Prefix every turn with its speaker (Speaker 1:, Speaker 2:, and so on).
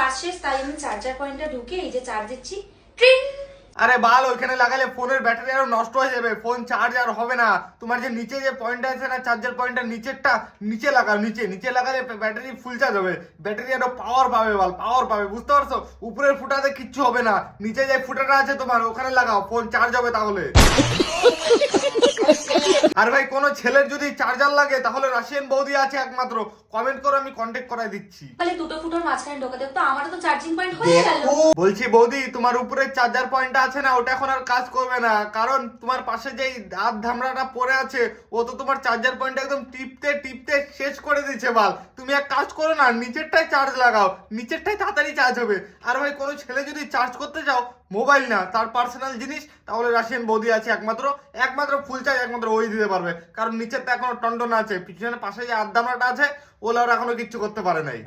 Speaker 1: Charge শেষ, তাই আমি চার্জার পয়েন্টটা ঢুকে এই যে চার্জ দিচ্ছি। ট্রিং।
Speaker 2: আরে বাল, ওইখানে লাগালে ফোনের ব্যাটারি আরো নষ্ট হয়ে যাবে, ফোন চার্জ আর হবে না। তোমার যে নিচে যে পয়েন্ট আছে না, চার্জার পয়েন্টটা নিচেরটা নিচে লাগাও, নিচে লাগালে ব্যাটারি ফুল চার্জ হবে, ব্যাটারি আরো পাওয়ার পাবে বাল, পাওয়ার পাবে, বুঝতে পারছো? উপরের ফুটাতে কিচ্ছু হবে না, নিচে যে ফুটাটা আছে তোমার ওখানে লাগাও, ফোন চার্জ হবে তাহলে। আর ভাই কোনো ছেলের যদি চার্জার লাগে তাহলে রাশিয়ান বৌদি আছে একমাত্র, কমেন্ট করো, আমি কন্টাক্ট করাই দিচ্ছি।
Speaker 1: তাহলে দুটো ফুটোর মাঝখানে ঢোকা দেব, তো আমারও তো চার্জিং পয়েন্ট হয়ে গেল।
Speaker 2: বলছি বৌদি, তোমার উপরে চার্জার পয়েন্টটা আছে না, ওটা এখন আর কাজ করবে না, কারণ তোমার পাশে যে হাত ধামড়াটা পড়ে আছে ও তো তোমার চার্জার পয়েন্ট একদম টিপতে শেষ করে দিয়েছে বাল। তুমি এক কাজ করো না, নিচেরটাই চার্জ লাগাও, নিচেরটাই তাড়াতাড়ি চার্জ হবে। আর ভাই কোনো ছেলে যদি চার্জ করতে চাও, মোবাইল না তার পার্সোনাল জিনিস, তাহলে রাশিয়ান বৌদি আছে একমাত্র ফুল চার্জ একমাত্র ওই দিতে পারবে, কারণ নিচেরটা এখনো টন্ডন আছে, পিছনে পাশে যে হাত ধামড়াটা আছে ওলা ওরা এখনো কিচ্ছু করতে পারে নাই।